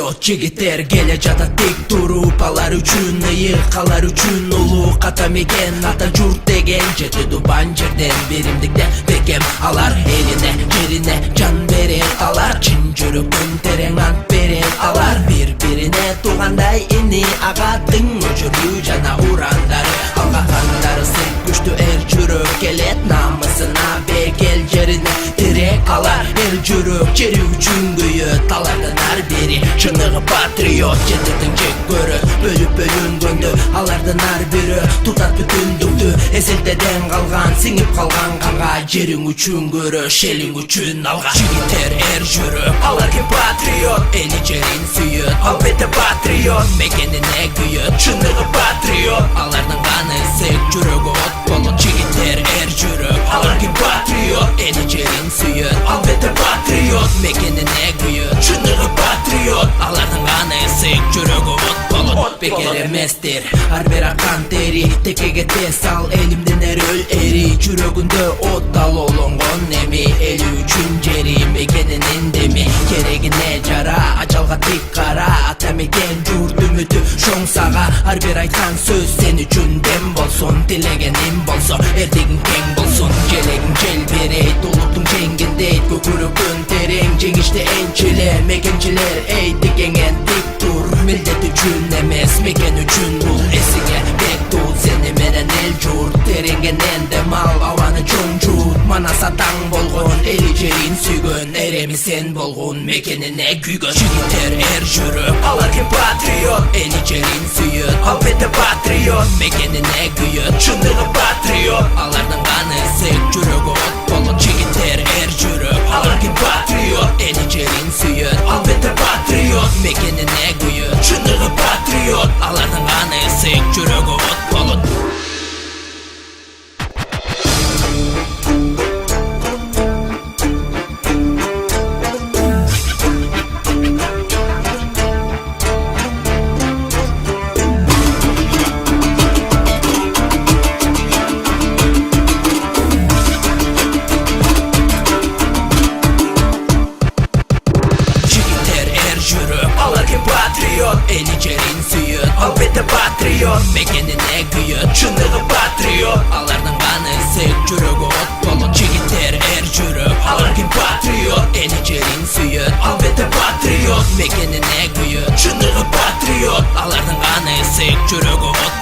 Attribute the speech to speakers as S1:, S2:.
S1: patriot жигиттер келе жатат тик туруп, алар үчүн ыйык, алар үчүн улуу ката мекен, ата журт деген жети тубан жерден биримдикте бекем. Алар элине жерине жан берет, алар чын жүрөктөн терең ант берет, алар бири-бирине туугандай ини агадың өчүрүү жана урандары, алгакандары сык күчтүү жүрөк келет, намысына бекел жерине тирек. Алар жүрөк жери үчүн күйөт, алардын ар бири чыныгы патриот. Жетирдин жек көрөт, бөлүп бөлүнгөндө алардын ар бири тутат бүтүндүктү, эселтеден калган, сиңип калган канга, жериң үчүн көрөш, элиң үчүн алга. Жигиттер жүрөк, алар ким патриот, эли жерин сүйөт, албетте патриот, мекенине күйөт, чыныгы патриот. Алардын каны ысык, жүрөгү от болот. Жигиттер жүрөк, алар ким патриот, эли жерин сүйөт, албетте патриот, мекенине күйөт, чыныгы патриот. Алардын каны ысык, жүрөгү от болот. Бекер эместир ар бир аккан тери, текеге тез ал элимдин өрөл эри, жүрөгүндө от ал олонгон эми, эли үчүн жери мекенинин деми, керегине жара, ажалга тик кара, ата мекен журт үмүтү шоң сага. Ар бир айткан сөз сен үчүн дем болсун, тилегеним болсо эрдегиң кең болсун. Желегиң жел берейт, улуттуң жеңгиндейт, көкүрөкүн терең, жеңишти энчиле, мекенчилер эй тикеңен тик тур, милдет үчүн эмес мекен үчүн бул эсиңе бек тут, сени менен эл журт тереңенен дем ал, абаны чоң жут, манаса таң болгон, эли жерин сүйгөн, эреми сен болгон, мекенине күйгөн. Жигиттер жүрөк, алар ким патриот, эли жерин сүйөт, албетте патриот, мекенине күйөт, чыныгы патриот. Алардын каны ысык, жүрөгү от болот. Жигиттер жүрөк, алар ким патриот, эли жерин сүйөт, албетте патриот, мекенине күйөт, чыныгы патриот. Алардын каны ысык, жүрөгү от болот. Эли жерин сүйөт, албетте патриот, мекенине күйөт, чыныгы патриот. Алардын каны ысык, жүрөгү от болот. Жигиттер жүрөк, алар ким патриот, эли жерин сүйөт, албетте патриот, мекенине күйөт, чыныгы патриот. Алардын каны ысык, жүрөгү от